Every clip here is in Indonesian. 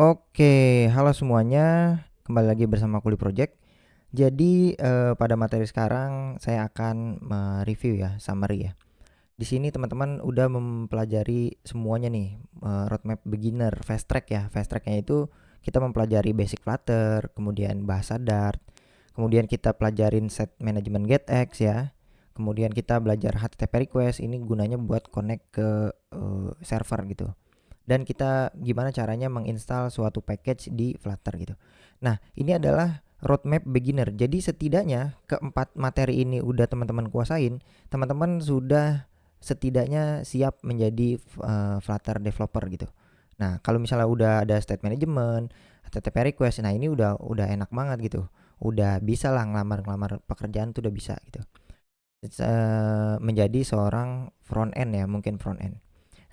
Oke, halo semuanya. Kembali lagi bersama Kuli Project. Jadi pada materi sekarang saya akan mereview ya, summary ya. Di sini teman-teman udah mempelajari semuanya nih, roadmap beginner, fast track ya. Fast tracknya itu kita mempelajari basic Flutter, kemudian bahasa Dart, kemudian kita pelajarin set management GetX ya. Kemudian kita belajar HTTP request, ini gunanya buat connect ke server gitu, dan kita gimana caranya menginstal suatu package di Flutter gitu. Nah, ini adalah roadmap beginner. Jadi setidaknya keempat materi ini udah teman-teman kuasain, teman-teman sudah setidaknya siap menjadi Flutter developer gitu. Nah, kalau misalnya udah ada state management, HTTP request, nah ini udah enak banget gitu. Udah bisa lah ngelamar pekerjaan tuh udah bisa gitu. Menjadi seorang front end ya, mungkin front end.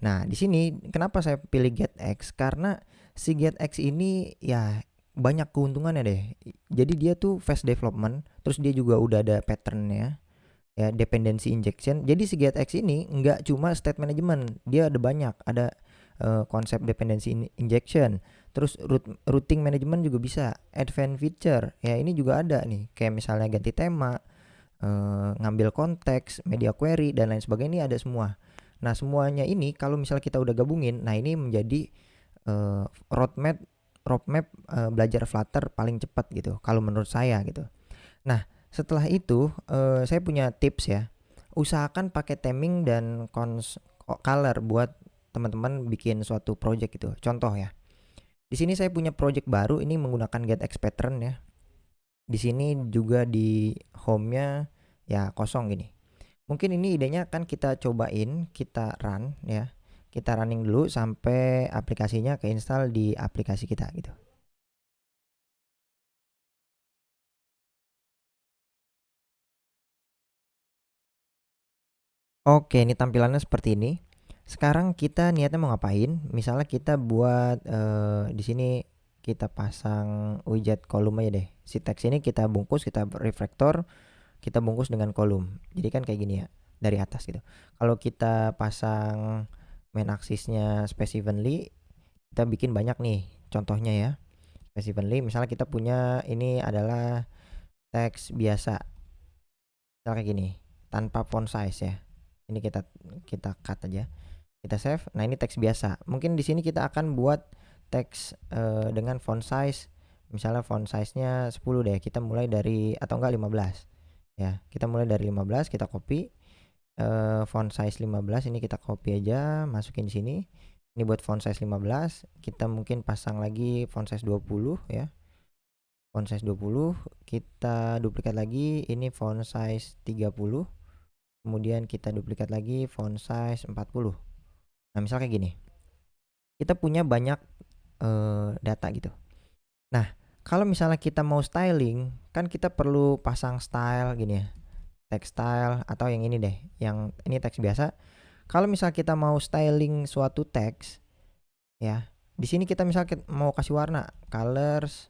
Nah, di sini kenapa saya pilih GetX? Karena si GetX ini ya banyak keuntungannya deh. Jadi dia tuh fast development, terus dia juga udah ada patternnya, ya dependency injection. Jadi si GetX ini nggak cuma state management, dia ada banyak, ada konsep dependency injection, terus routing management juga bisa, advanced feature, ya ini juga ada nih, kayak misalnya ganti tema, ngambil konteks, media query dan lain sebagainya, ini ada semua. Nah, semuanya ini kalau misalnya kita udah gabungin, nah ini menjadi roadmap roadmap belajar Flutter paling cepat gitu kalau menurut saya gitu. Nah, setelah itu saya punya tips ya. Usahakan pakai theming dan color buat teman-teman bikin suatu project gitu. Contoh ya. Di sini saya punya project baru ini menggunakan GetX pattern ya. Di sini juga di home-nya ya kosong gini. Mungkin ini idenya kan kita cobain, kita run ya. Kita running dulu sampai aplikasinya keinstall di aplikasi kita gitu. Oke, ini tampilannya seperti ini. Sekarang kita niatnya mau ngapain? Misalnya kita buat di sini kita pasang widget kolom aja deh. Si teks ini kita bungkus, kita refactor, kita bungkus dengan kolom. Jadi kan kayak gini ya, dari atas gitu. Kalau kita pasang main aksisnya space evenly, kita bikin banyak nih contohnya ya. Space evenly, misalnya kita punya ini adalah teks biasa, misalnya kayak gini, tanpa font size ya. Ini kita cut aja, kita save. Nah, ini teks biasa. Mungkin di sini kita akan buat teks dengan font size, misalnya font size-nya 10 deh. Kita mulai dari, atau enggak, 15 ya. Kita mulai dari 15, kita copy font size 15 ini, kita copy aja, masukin di sini. Ini buat font size 15, kita mungkin pasang lagi font size 20 ya. Font size 20, kita duplikat lagi, ini font size 30. Kemudian kita duplikat lagi font size 40. Nah, misal kayak gini. Kita punya banyak data gitu. Nah, kalau misalnya kita mau styling, kan kita perlu pasang style gini ya. Text style, atau yang ini deh, yang ini teks biasa. Kalau misal kita mau styling suatu teks ya, di sini kita misal mau kasih warna, colors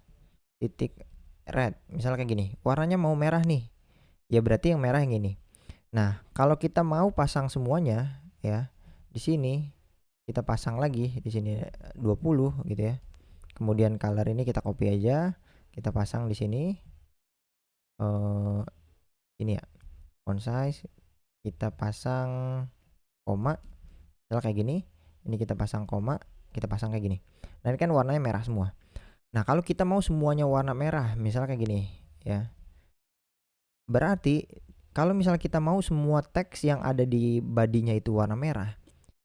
titik red, misalnya kayak gini. Warnanya mau merah nih. Ya berarti yang merah yang ini. Nah, kalau kita mau pasang semuanya ya, di sini kita pasang lagi di sini 20 gitu ya. Kemudian color ini kita copy aja, kita pasang di sini. Ini ya, font size, kita pasang koma, misalnya kayak gini. Ini kita pasang koma, kita pasang kayak gini. Nah, ini kan warnanya merah semua. Nah, kalau kita mau semuanya warna merah, misalnya kayak gini ya. Berarti kalau misalnya kita mau semua teks yang ada di bodinya itu warna merah,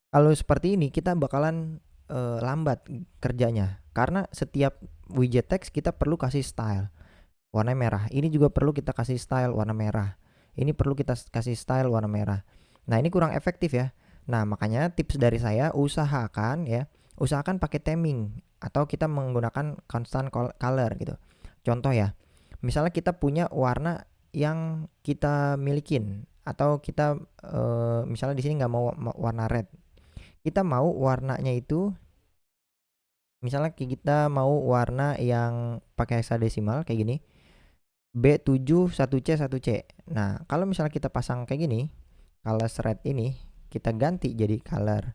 kalau seperti ini kita bakalan lambat kerjanya, karena setiap widget teks kita perlu kasih style warna merah. Ini juga perlu kita kasih style warna merah. Ini perlu kita kasih style warna merah. Nah, ini kurang efektif ya. Nah, makanya tips dari saya, usahakan pakai theming atau kita menggunakan constant color gitu. Contoh ya, misalnya kita punya warna yang kita milikin, atau kita misalnya di sini nggak mau warna red, kita mau warnanya itu, misalnya kita mau warna yang pakai hexadesimal kayak gini, B7 1C 1C. Nah, kalau misalnya kita pasang kayak gini, color red ini kita ganti jadi color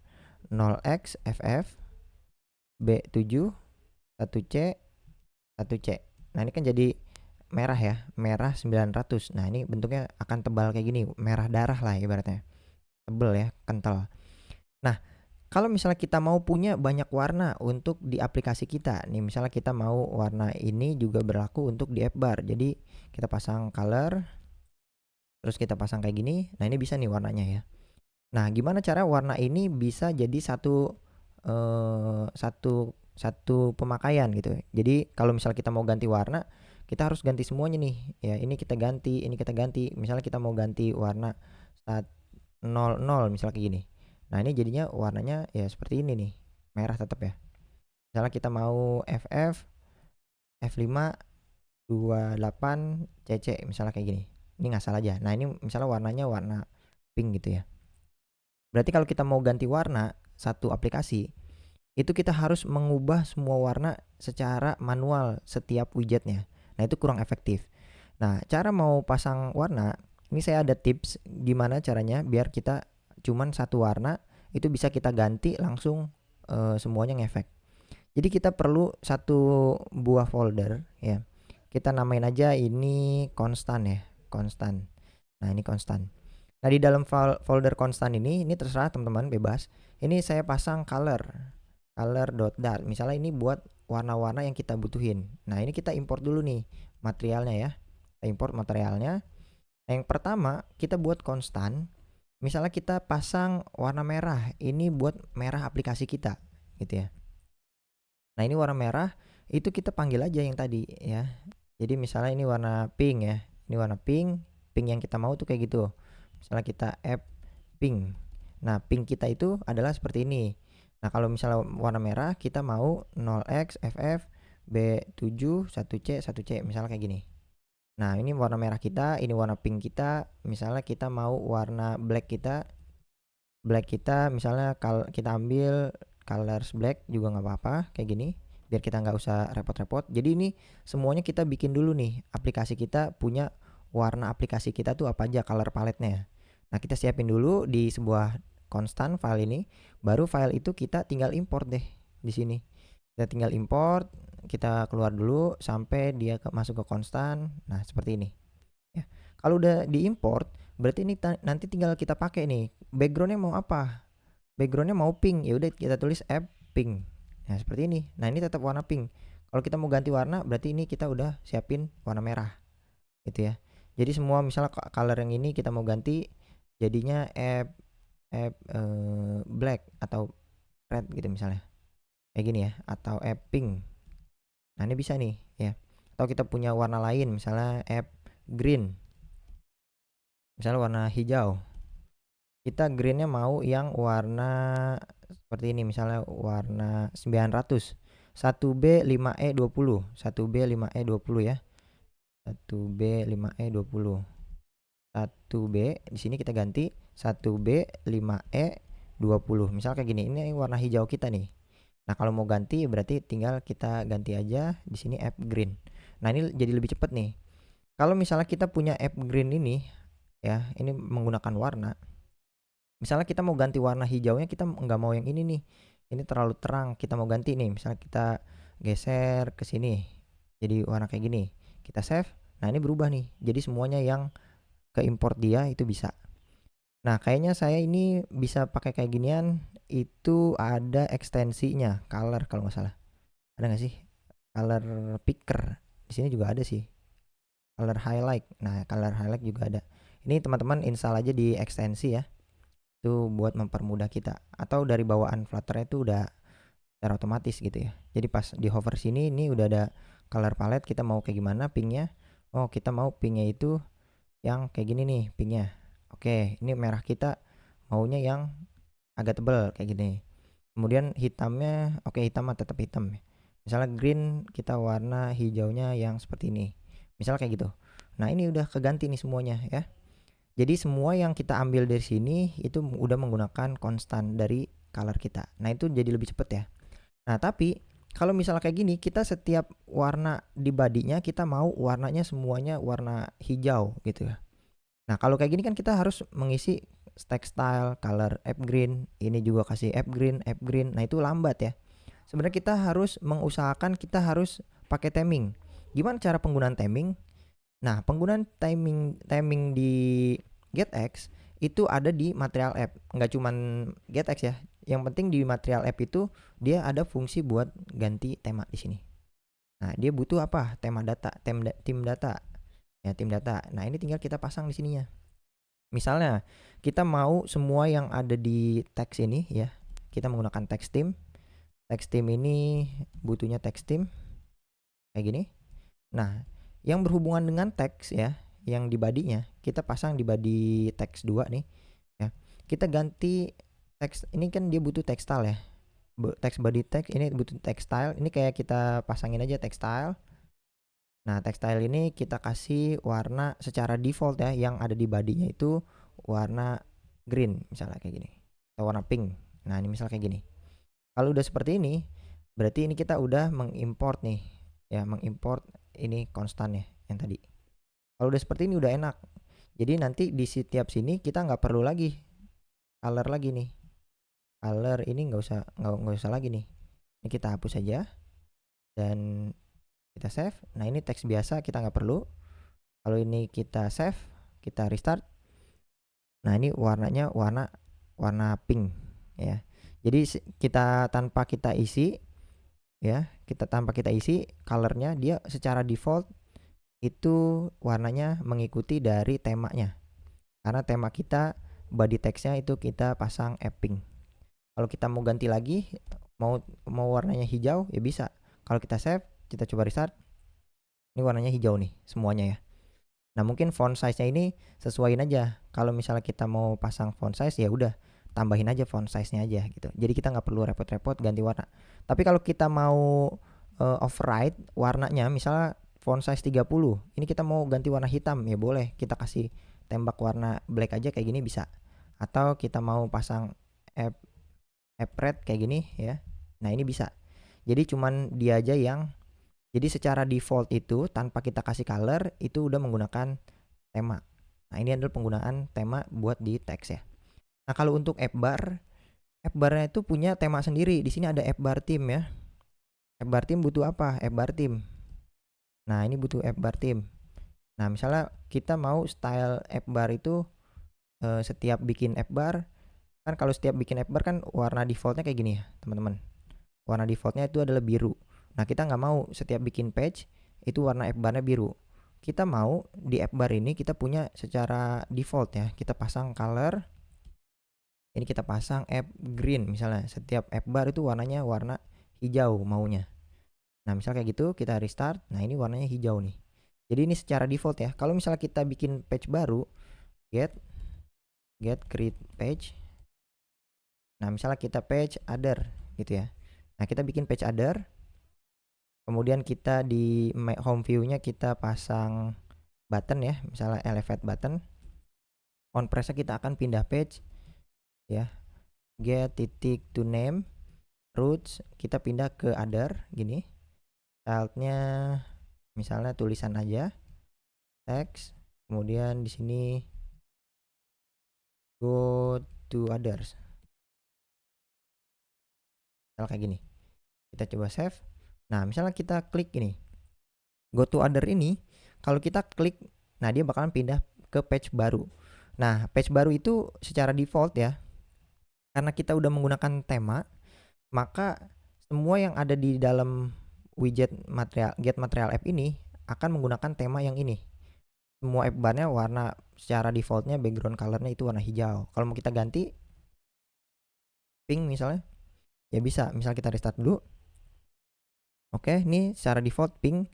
0x FF B7 1C, 1C. Nah ini kan jadi merah ya, merah 900. Nah ini bentuknya akan tebal kayak gini, merah darah lah ibaratnya, tebel ya, kental. Nah kalau misalnya kita mau punya banyak warna untuk di aplikasi kita nih, misalnya kita mau warna ini juga berlaku untuk di app bar, jadi kita pasang color, terus kita pasang kayak gini. Nah ini bisa nih warnanya ya. Nah gimana cara warna ini bisa jadi satu satu pemakaian gitu. Jadi kalau misalnya kita mau ganti warna, kita harus ganti semuanya nih ya. Ini kita ganti, ini kita ganti. Misalnya kita mau ganti warna 00 misalnya kayak gini. Nah ini jadinya warnanya ya seperti ini nih, merah tetap ya. Misalnya kita mau FF F5 28 CC misalnya kayak gini. Ini ngasal aja. Nah ini misalnya warnanya warna pink gitu ya. Berarti kalau kita mau ganti warna satu aplikasi, itu kita harus mengubah semua warna secara manual setiap widgetnya. Nah itu kurang efektif. Nah cara mau pasang warna, ini saya ada tips gimana caranya biar kita cuman satu warna itu bisa kita ganti langsung semuanya ngefek. Jadi kita perlu satu buah folder ya. Kita namain aja ini konstan ya, konstan. Nah ini konstan. Nah di dalam folder konstan ini terserah teman-teman bebas. Ini saya pasang color.dart. Misalnya ini buat warna-warna yang kita butuhin. Nah ini kita import dulu nih materialnya ya. Kita import materialnya. Nah, yang pertama kita buat konstan. Misalnya kita pasang warna merah. Ini buat merah aplikasi kita gitu ya. Nah ini warna merah itu kita panggil aja yang tadi ya. Jadi misalnya ini warna pink ya. Ini warna pink. Pink yang kita mau tuh kayak gitu. Misalnya kita app pink. Nah pink kita itu adalah seperti ini. Nah kalau misalnya warna merah kita mau 0x ff b7 1c 1c misalnya kayak gini. Nah ini warna merah kita, ini warna pink kita. Misalnya kita mau warna black kita misalnya kita ambil colors black juga nggak apa-apa kayak gini, biar kita nggak usah repot-repot. Jadi ini semuanya kita bikin dulu nih, aplikasi kita punya warna aplikasi kita tuh apa aja color palette-nya. Nah kita siapin dulu di sebuah konstan file ini, baru file itu kita tinggal import deh di sini. Kita tinggal import, kita keluar dulu sampai dia masuk ke konstan. Nah seperti ini ya. Kalau udah diimport berarti ini nanti tinggal kita pakai nih, backgroundnya mau apa. Backgroundnya mau pink, ya udah kita tulis app pink. Nah seperti ini. Nah ini tetap warna pink. Kalau kita mau ganti warna berarti ini kita udah siapin warna merah gitu ya. Jadi semua misalnya color yang ini kita mau ganti jadinya app black atau red gitu misalnya kayak gini ya, atau app pink. Nah ini bisa nih ya. Atau kita punya warna lain misalnya app green, misalnya warna hijau. Kita greennya mau yang warna seperti ini, misalnya warna 900 1B 5E 20 1B 5E 20 ya, 1B 5E 20 1B di sini kita ganti 1B 5E 20 misal kayak gini. Ini warna hijau kita nih. Nah kalau mau ganti berarti tinggal kita ganti aja di sini app green. Nah ini jadi lebih cepat nih. Kalau misalnya kita punya app green ini ya, ini menggunakan warna. Misalnya kita mau ganti warna hijaunya, kita nggak mau yang ini nih, ini terlalu terang, kita mau ganti nih, misalnya kita geser ke sini jadi warna kayak gini, kita save. Nah ini berubah nih, jadi semuanya yang ke import dia itu bisa. Nah kayaknya saya ini bisa pakai kayak ginian. Itu ada ekstensinya color kalau nggak salah, ada nggak sih color picker. Di sini juga ada sih color highlight. Nah color highlight juga ada. Ini teman-teman install aja di ekstensi ya, itu buat mempermudah kita. Atau dari bawaan Flutter itu udah secara otomatis gitu ya. Jadi pas di hover sini ini udah ada color palette, kita mau kayak gimana pinknya. Oh kita mau pinknya itu yang kayak gini nih pinknya. Oke ini merah kita maunya yang agak tebal kayak gini. Kemudian hitamnya oke hitam mah tetap hitam. Misalnya green kita warna hijaunya yang seperti ini, misalnya kayak gitu. Nah ini udah keganti nih semuanya ya. Jadi semua yang kita ambil dari sini itu udah menggunakan konstan dari color kita. Nah itu jadi lebih cepet ya. Nah tapi kalau misalnya kayak gini, kita setiap warna di badinya kita mau warnanya semuanya warna hijau gitu ya. Nah kalau kayak gini kan kita harus mengisi text style, color app green, ini juga kasih app green. Nah itu lambat ya. sebenarnya kita harus mengusahakan kita harus pakai theming. Gimana cara penggunaan theming? Nah, penggunaan theming di GetX itu ada di Material App. Nggak cuman GetX ya. Yang penting di Material App itu dia ada fungsi buat ganti tema di sini. Nah, dia butuh apa? Tema data, tim data. Ya, tim data. Nah, ini tinggal kita pasang di sininya. Misalnya, kita mau semua yang ada di teks ini ya. Kita menggunakan text theme. Text theme ini butuhnya text theme kayak gini. Nah, yang berhubungan dengan teks ya, yang di body-nya, kita pasang di body teks 2 nih ya. Kita ganti teks, ini kan dia butuh textile ya. Text body text ini butuh textile. Ini kayak kita pasangin aja textile. Nah, textile ini kita kasih warna secara default ya, yang ada di body-nya itu warna green misalnya kayak gini. Atau warna pink. Nah, ini misalnya kayak gini. Kalau udah seperti ini, berarti ini kita udah mengimport nih. Ya, mengimport ini konstan ya yang tadi. Kalau udah seperti ini udah enak. Jadi nanti di setiap sini kita nggak perlu lagi color lagi nih. Color ini nggak usah lagi nih. Ini kita hapus aja dan kita save. Nah, ini teks biasa kita nggak perlu. Kalau ini kita save, kita restart. Nah, ini warnanya warna pink ya. Jadi kita tanpa kita isi ya, colornya dia secara default itu warnanya mengikuti dari temanya. Karena tema kita body textnya itu kita pasang pink. Kalau kita mau ganti lagi, mau warnanya hijau ya bisa. Kalau kita save, kita coba restart. Ini warnanya hijau nih semuanya ya. Nah, mungkin font size-nya ini sesuaiin aja. Kalau misalnya kita mau pasang font size ya udah tambahin aja font size-nya aja gitu. Jadi kita nggak perlu repot-repot ganti warna. Tapi kalau kita mau override warnanya, misalnya font size 30, ini kita mau ganti warna hitam ya boleh. Kita kasih tembak warna black aja kayak gini bisa. Atau kita mau pasang app red kayak gini ya. Nah, ini bisa. Jadi cuman dia aja yang, jadi secara default itu tanpa kita kasih color itu udah menggunakan tema. Nah, ini adalah penggunaan tema buat di teks ya. Nah, kalau untuk app barnya itu punya tema sendiri. Di sini ada app bar theme ya. App bar theme butuh apa? App bar theme. Nah, ini butuh app bar theme. Nah, misalnya kita mau style app bar itu setiap bikin app bar, kan kalau setiap bikin app bar kan warna defaultnya kayak gini ya teman-teman. Warna defaultnya itu adalah biru. Nah, kita nggak mau setiap bikin page itu warna app barnya biru. Kita mau di app bar ini kita punya secara default ya, kita pasang color. Ini kita pasang app green misalnya. Setiap app bar itu warnanya warna hijau maunya. Nah, misal kayak gitu kita restart. Nah, ini warnanya hijau nih. Jadi ini secara default ya. Kalau misalnya kita bikin page baru, get create page. Nah, misalnya kita page other gitu ya. Nah, kita bikin page other. Kemudian kita di home view-nya kita pasang button ya, misalnya elevate button. On press-nya kita akan pindah page ya. Get titik to name roots kita pindah ke other gini. Style-nya misalnya tulisan aja, text. Kemudian di sini go to others. Misalnya kayak gini. Kita coba save. Nah, misalnya kita klik ini. Go to other ini, kalau kita klik, nah dia bakalan pindah ke page baru. Nah, page baru itu secara default ya. Karena kita udah menggunakan tema, maka semua yang ada di dalam widget get material app ini akan menggunakan tema yang ini. Semua app barnya warna secara defaultnya background colornya itu warna hijau. Kalau mau kita ganti pink misalnya, ya bisa. Misal kita restart dulu. Oke, ini secara default pink.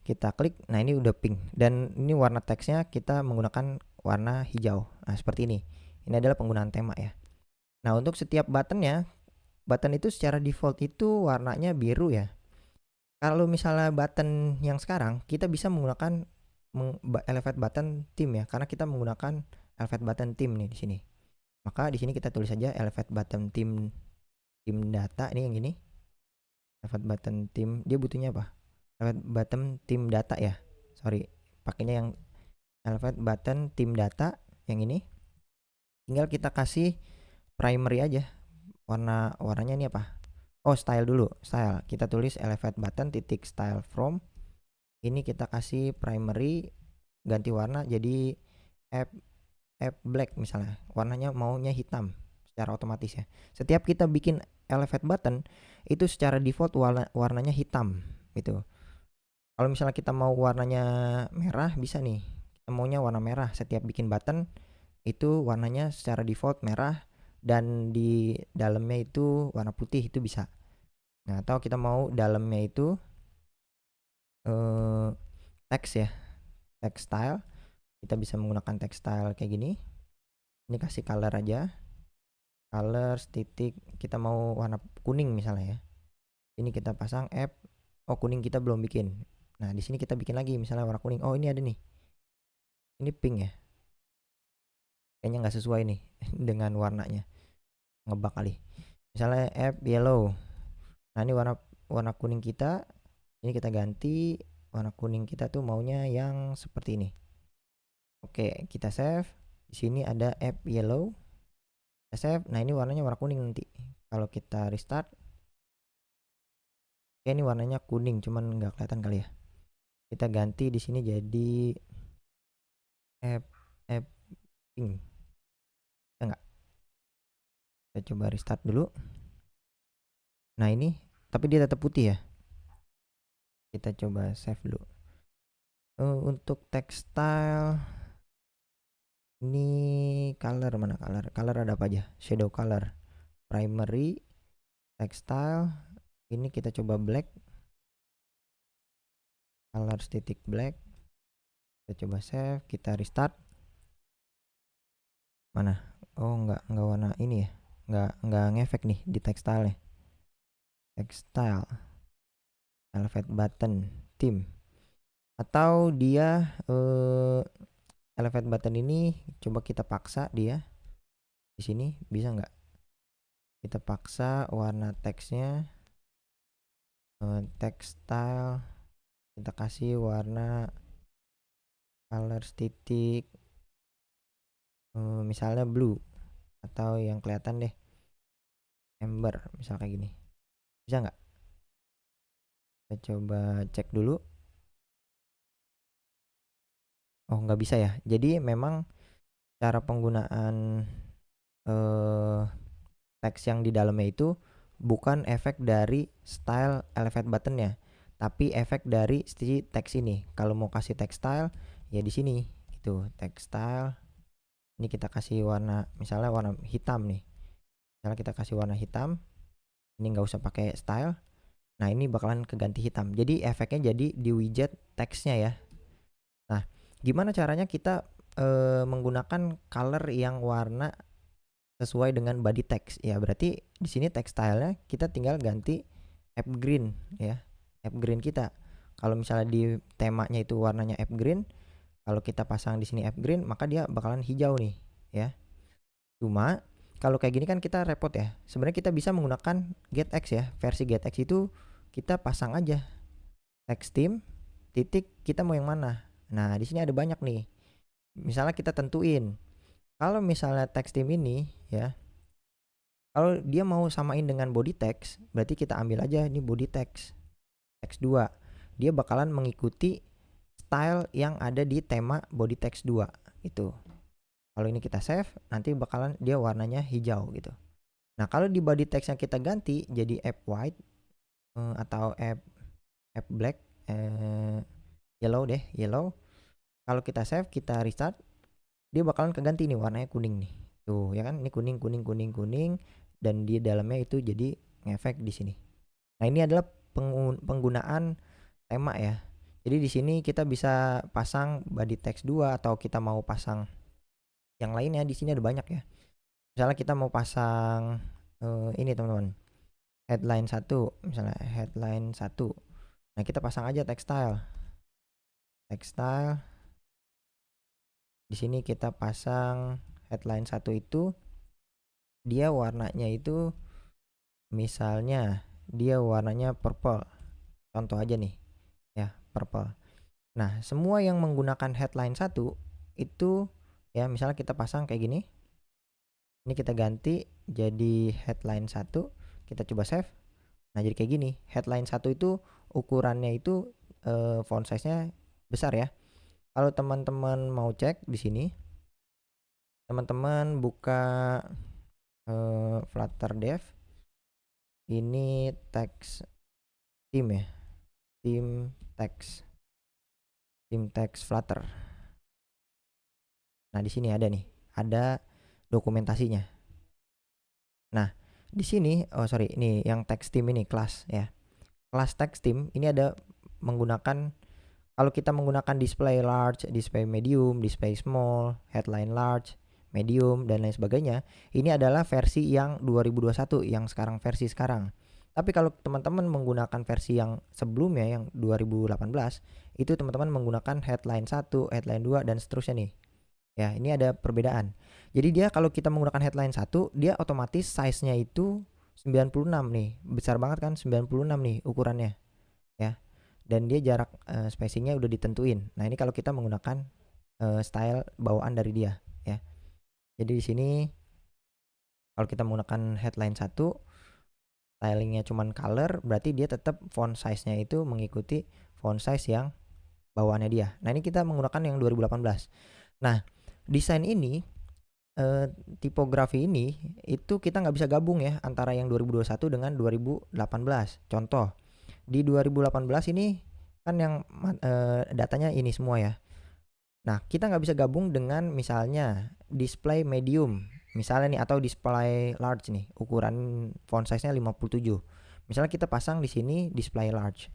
Kita klik, nah ini udah pink. Dan ini warna teksnya kita menggunakan warna hijau. Nah, seperti ini. Ini adalah penggunaan tema ya. Nah, untuk setiap buttonnya, button itu secara default itu warnanya biru ya. Kalau misalnya button yang sekarang, kita bisa menggunakan elevate button theme ya, karena kita menggunakan elevate button theme nih di sini. Maka di sini kita tulis saja elevate button theme data ini yang gini. Elevate button theme, dia butuhnya apa? Elevate button theme data ya. Sorry, pakainya yang elevate button theme data yang ini. Tinggal kita kasih primary aja. Warnanya ini apa? style dulu, style. Kita tulis elevate button titik style from. Ini kita kasih primary, ganti warna jadi app black misalnya. Warnanya maunya hitam secara otomatis ya. Setiap kita bikin elevate button itu secara default warnanya hitam gitu. Kalau misalnya kita mau warnanya merah bisa nih. Kita maunya warna merah. Setiap bikin button itu warnanya secara default merah dan di dalamnya itu warna putih itu bisa. Nah, atau kita mau dalamnya itu teks ya, text style. Kita bisa menggunakan text style kayak gini. Ini kasih color aja. Color titik kita mau warna kuning misalnya ya. Ini kita pasang app. Oh, kuning kita belum bikin. Nah, di sini kita bikin lagi misalnya warna kuning. Oh, ini ada nih. Ini pink ya. Kayaknya nggak sesuai nih dengan warnanya. Ngebug kali. Misalnya app yellow. Nah, ini warna kuning kita. Ini kita ganti warna kuning kita tuh maunya yang seperti ini. Oke, kita save. Di sini ada app yellow. Kita save. Nah, ini warnanya warna kuning nanti. Kalau kita restart, oke, ini warnanya kuning, cuman nggak kelihatan kali ya. Kita ganti di sini jadi app pink. Enggak. Kita coba restart dulu. Nah, ini tapi dia tetap putih ya. Kita coba save dulu. Untuk textile ini color mana color? Color ada apa aja? Shadow color, primary, textile. Ini kita coba black. Color titik black. Kita coba save, kita restart. Mana? Oh, enggak warna ini ya. Enggak ngefek nih di textile nya. Textile. Elevate button theme. Atau dia elevate button ini coba kita paksa dia di sini, bisa nggak kita paksa warna teksnya, text style kita kasih warna color titik misalnya blue atau yang kelihatan deh amber misal kayak gini, bisa nggak? Kita coba cek dulu. Oh, nggak bisa ya. Jadi memang cara penggunaan teks yang di dalamnya itu bukan efek dari style elevate buttonnya, tapi efek dari si teks ini. Kalau mau kasih text style ya di sini itu text style. Ini kita kasih warna misalnya warna hitam nih. Misalnya kita kasih warna hitam. Ini nggak usah pakai style. Nah, ini bakalan keganti hitam. Jadi efeknya jadi di widget teksnya ya. Nah, gimana caranya kita menggunakan color yang warna sesuai dengan body text ya? Berarti di sini text style-nya kita tinggal ganti app green ya. App green kita. Kalau misalnya di temanya itu warnanya app green, kalau kita pasang di sini app green, maka dia bakalan hijau nih ya. Cuma kalau kayak gini kan kita repot ya. Sebenarnya kita bisa menggunakan getX ya. Versi getX itu kita pasang aja text theme titik kita mau yang mana. Nah, di sini ada banyak nih. Misalnya kita tentuin kalau misalnya text theme ini ya, kalau dia mau samain dengan body text, berarti kita ambil aja ini body text text 2. Dia bakalan mengikuti style yang ada di tema body text 2 itu. Kalau ini kita save, nanti bakalan dia warnanya hijau gitu. Nah, kalau di body text yang kita ganti jadi app white atau app black, yellow deh, yellow. Kalau kita save, kita restart, dia bakalan keganti nih warnanya kuning nih. Tuh, ya kan? Ini kuning dan di dalamnya itu jadi ngefek di sini. Nah, ini adalah penggunaan tema ya. Jadi di sini kita bisa pasang body text 2 atau kita mau pasang yang lainnya. Di sini ada banyak ya. Misalnya kita mau pasang ini teman-teman. Headline 1, misalnya headline 1. Nah, kita pasang aja textile. Di sini kita pasang headline 1 itu dia warnanya itu misalnya dia warnanya purple. Contoh aja nih ya, purple. Nah, semua yang menggunakan headline 1 itu ya, misalnya kita pasang kayak gini. Ini kita ganti jadi headline 1, kita coba save. Nah, jadi kayak gini. Headline 1 itu ukurannya itu font size-nya besar ya. Kalau teman-teman mau cek di sini, teman-teman buka Flutter Dev. Ini teks theme ya. Theme text Flutter. Nah, di sini ada nih. Ada dokumentasinya. Nah, di sini ini yang text theme ini kelas ya. Kelas text theme ini ada menggunakan, kalau kita menggunakan display large, display medium, display small, headline large, medium, dan lain sebagainya, ini adalah versi yang 2021, yang versi sekarang. Tapi kalau teman-teman menggunakan versi yang sebelumnya, yang 2018, itu teman-teman menggunakan headline 1, headline 2, dan seterusnya nih. Ya, ini ada perbedaan. Jadi dia kalau kita menggunakan headline 1, dia otomatis size-nya itu 96 nih. Besar banget kan, 96 nih ukurannya. Ya. Dan dia jarak spacing-nya udah ditentuin. Nah, ini kalau kita menggunakan style bawaan dari dia ya. Jadi di sini kalau kita menggunakan headline 1, stylingnya cuman color, berarti dia tetap font size-nya itu mengikuti font size yang bawaannya dia. Nah, ini kita menggunakan yang 2018. Nah, desain ini tipografi ini itu kita nggak bisa gabung ya antara yang 2021 dengan 2018. Contoh, di 2018 ini kan yang datanya ini semua ya. Nah, kita nggak bisa gabung dengan misalnya display medium misalnya nih, atau display large nih, ukuran font size-nya 57. Misalnya kita pasang di sini display large.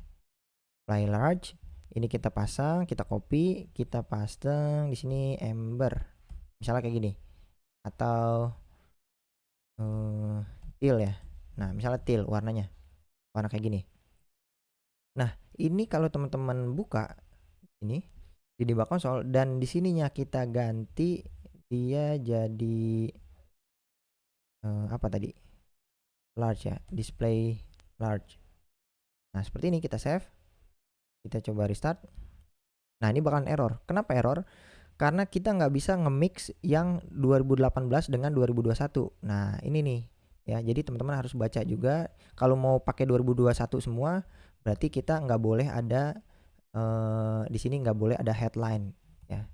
Ini kita pasang, kita copy, kita pasang di sini Ember. Misalnya kayak gini. Atau teal ya. Nah, misalnya teal warnanya. Warna kayak gini. Nah, ini kalau teman-teman buka ini di debug console dan di sininya kita ganti dia jadi apa tadi? Large ya, display large. Nah, seperti ini kita save. Kita coba restart. Nah, ini bakalan error. Kenapa error? Karena kita nggak bisa nge-mix yang 2018 dengan 2021. Nah, ini nih ya. Jadi teman-teman harus baca juga. Kalau mau pakai 2021 semua, berarti kita nggak boleh ada di sini nggak boleh ada headline ya.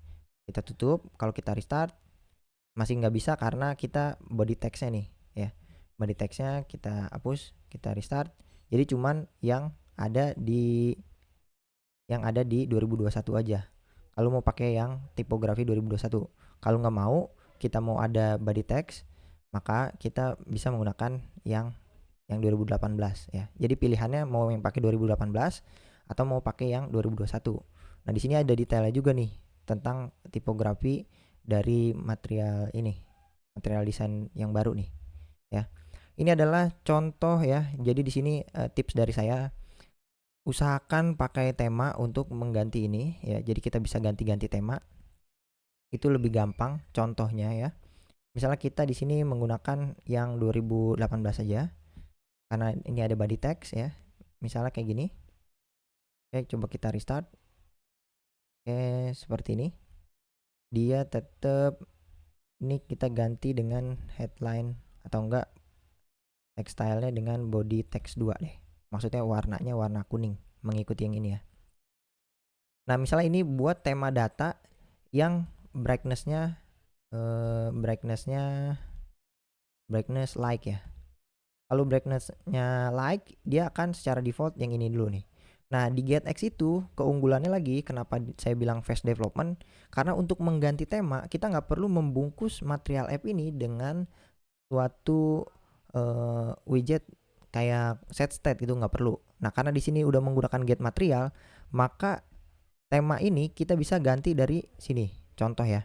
Kita tutup. Kalau kita restart masih nggak bisa karena kita body text-nya nih ya. Body text-nya kita hapus, kita restart. Jadi cuman yang ada di 2021 aja. Kalau mau pakai yang tipografi 2021. Kalau nggak mau, kita mau ada body text, maka kita bisa menggunakan yang 2018 ya. Jadi pilihannya mau yang pakai 2018 atau mau pakai yang 2021. Nah, di sini ada detailnya juga nih tentang tipografi dari material ini. Material desain yang baru nih ya. Ini adalah contoh ya. Jadi di sini tips dari saya, usahakan pakai tema untuk mengganti ini ya. Jadi kita bisa ganti-ganti tema. Itu lebih gampang. Contohnya ya. Misalnya kita di sini menggunakan yang 2018 saja. Karena ini ada body text ya. Misalnya kayak gini. Oke, coba kita restart. Oke, seperti ini. Dia tetap ini kita ganti dengan headline atau enggak text style-nya dengan body text 2 deh. Maksudnya warnanya warna kuning, mengikuti yang ini ya. Nah, misalnya ini buat tema data yang brightness-nya brightness like ya. Kalau brightness-nya like, dia akan secara default yang ini dulu nih. Nah, di GetX itu keunggulannya lagi, kenapa saya bilang fast development, karena untuk mengganti tema kita nggak perlu membungkus material app ini dengan suatu widget kayak set state gitu, nggak perlu. Nah, karena di sini udah menggunakan get material, maka tema ini kita bisa ganti dari sini. Contoh ya,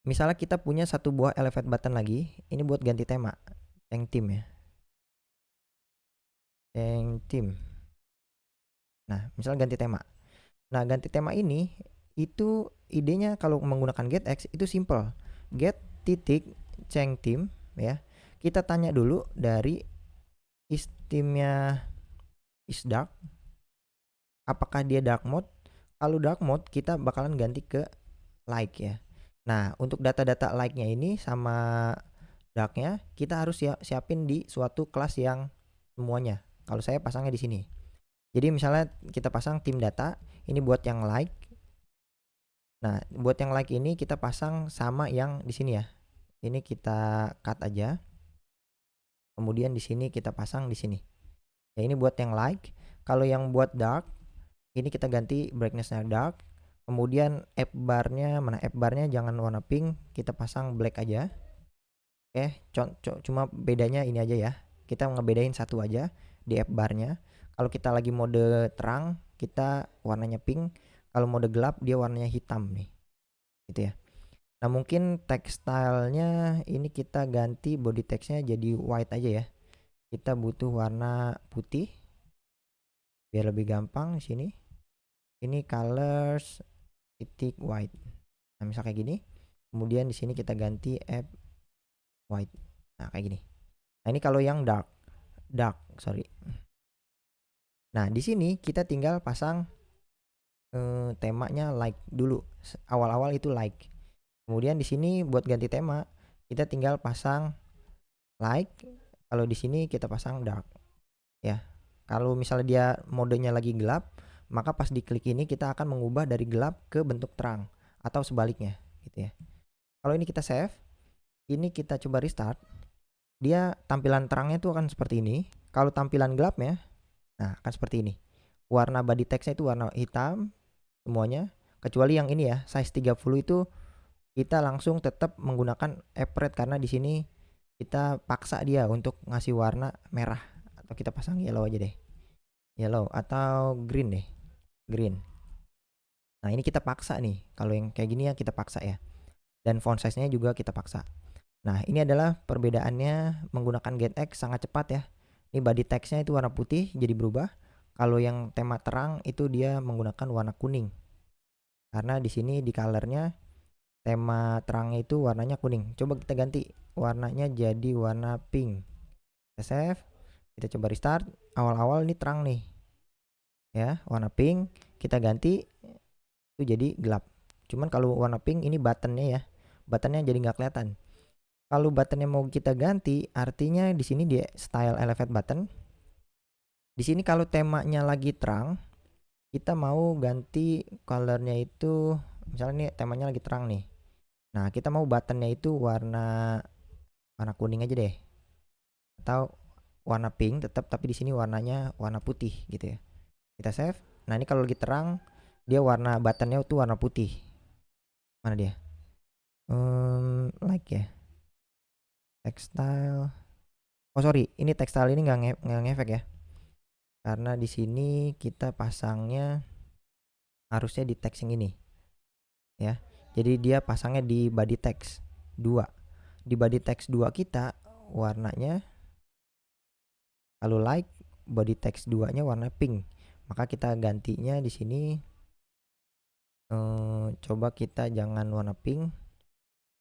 misalnya kita punya satu buah elevate button lagi, ini buat ganti tema, yang theme ya, yang theme. Nah, misalnya ganti tema. Nah, ganti tema ini itu idenya kalau menggunakan getX itu simple. Get titik change theme ya. Kita tanya dulu dari is theme-nya is dark. Apakah dia dark mode? Kalau dark mode kita bakalan ganti ke light ya. Nah, untuk data-data light-nya ini sama dark-nya kita harus siapin di suatu kelas yang semuanya. Kalau saya pasangnya di sini. Jadi misalnya kita pasang tim data, ini buat yang like. Nah, buat yang like ini kita pasang sama yang di sini ya. Ini kita cut aja. Kemudian di sini kita pasang di sini. Ya ini buat yang like. Kalau yang buat dark, ini kita ganti brightness-nya dark. Kemudian app bar-nya, mana app bar-nya jangan warna pink, kita pasang black aja. Oke, cuma bedanya ini aja ya. Kita ngebedain satu aja di app bar-nya. Kalau kita lagi mode terang, kita warnanya pink. Kalau mode gelap, dia warnanya hitam nih. Gitu ya. Nah, mungkin tekstilnya ini kita ganti body text-nya jadi white aja ya. Kita butuh warna putih biar lebih gampang di sini. Ini colors titik white. Nah, misal kayak gini. Kemudian di sini kita ganti app white. Nah, kayak gini. Nah, ini kalau yang dark, sorry. Nah, di sini kita tinggal pasang temanya like dulu. Awal-awal itu like. Kemudian di sini buat ganti tema, kita tinggal pasang like. Kalau di sini kita pasang dark. Ya. Kalau misalnya dia modenya lagi gelap, maka pas diklik ini kita akan mengubah dari gelap ke bentuk terang atau sebaliknya gitu ya. Kalau ini kita save, ini kita coba restart, dia tampilan terangnya itu akan seperti ini. Kalau tampilan gelapnya, nah akan seperti ini. Warna body textnya itu warna hitam semuanya, kecuali yang ini ya, size 30 itu kita langsung tetap menggunakan app red karena di sini kita paksa dia untuk ngasih warna merah, atau kita pasang yellow aja deh. Yellow atau green deh. Green. Nah, ini kita paksa nih. Kalau yang kayak gini ya kita paksa ya. Dan font size-nya juga kita paksa. Nah, ini adalah perbedaannya menggunakan GetX sangat cepat ya. Ini body text-nya itu warna putih jadi berubah. Kalau yang tema terang itu dia menggunakan warna kuning. Karena di sini di color-nya tema terangnya itu warnanya kuning. Coba kita ganti warnanya jadi warna pink. Kita save. Kita coba restart. Awal-awal ini terang nih. Ya, warna pink. Kita ganti itu jadi gelap. Cuman kalau warna pink ini buttonnya ya. Buttonnya jadi nggak kelihatan. Kalau buttonnya mau kita ganti, artinya di sini dia style elevate button. Di sini kalau temanya lagi terang, kita mau ganti colornya itu, misalnya nih temanya lagi terang nih. Nah, kita mau buttonnya itu warna kuning aja deh, atau warna pink tetap, tapi di sini warnanya warna putih gitu ya. Kita save. Nah, ini kalau lagi terang, dia warna buttonnya itu warna putih. Mana dia? Like ya. Textile. Oh sorry, ini textile ini nggak ngefek ya. Karena di sini kita pasangnya harusnya di teks yang ini. Ya. Jadi dia pasangnya di body text 2. Di body text 2 kita warnanya kalau like body text 2-nya warna pink. Maka kita gantinya di sini coba kita jangan warna pink.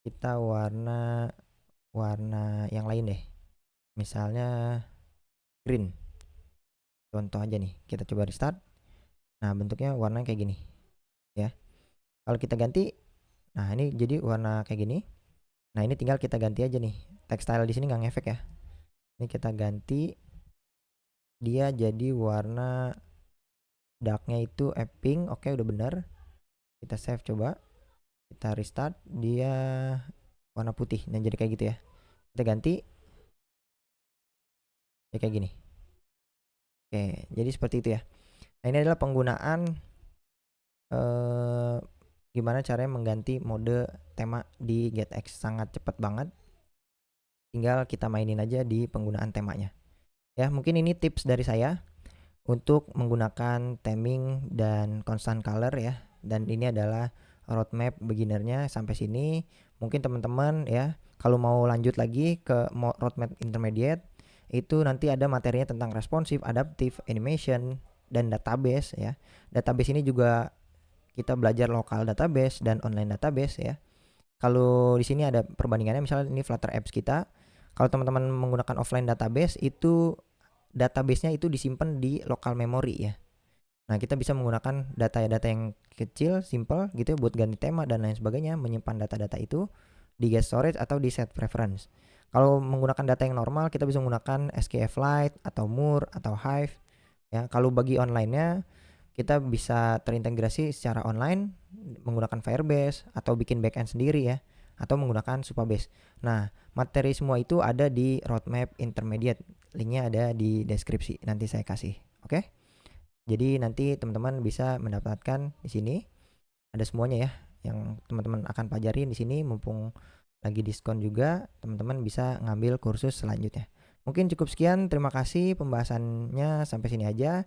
Kita warna yang lain deh. Misalnya green. Contoh aja nih, kita coba restart. Nah, bentuknya warna kayak gini. Ya. Kalau kita ganti, nah ini jadi warna kayak gini. Nah, ini tinggal kita ganti aja nih. Textile di sini nggak ngefek ya. Ini kita ganti dia jadi warna darknya itu pink. Oke, udah bener. Kita save coba. Kita restart, dia warna putih. Nah, jadi kayak gitu ya. Kita ganti. Ya kayak gini. Oke, jadi seperti itu ya. Nah, ini adalah penggunaan gimana caranya mengganti mode tema di GetX. Sangat cepat banget. Tinggal kita mainin aja di penggunaan temanya. Ya, mungkin ini tips dari saya untuk menggunakan theming dan constant color ya. Dan ini adalah roadmap beginnernya sampai sini. Mungkin teman-teman ya, kalau mau lanjut lagi ke roadmap intermediate, itu nanti ada materinya tentang responsive, adaptive, animation, dan database ya. Database ini juga kita belajar lokal database dan online database ya. Kalau di sini ada perbandingannya, misalnya ini Flutter apps kita. Kalau teman-teman menggunakan offline database, itu database-nya itu disimpan di local memory ya. Nah, kita bisa menggunakan data yang kecil, simple gitu ya, buat ganti tema dan lain sebagainya, menyimpan data-data itu di get storage atau di set preference. Kalau menggunakan data yang normal kita bisa menggunakan SQLite atau Moore atau Hive ya. Kalau bagi online-nya kita bisa terintegrasi secara online menggunakan Firebase atau bikin backend sendiri ya, atau menggunakan Supabase. Nah, materi semua itu ada di roadmap intermediate. Linknya ada di deskripsi. Nanti saya kasih. Oke? Jadi nanti teman-teman bisa mendapatkan di sini ada semuanya ya yang teman-teman akan pelajari di sini, mumpung lagi diskon juga, teman-teman bisa ngambil kursus selanjutnya. Mungkin cukup sekian, terima kasih pembahasannya sampai sini aja.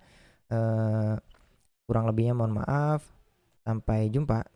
Kurang lebihnya mohon maaf. Sampai jumpa.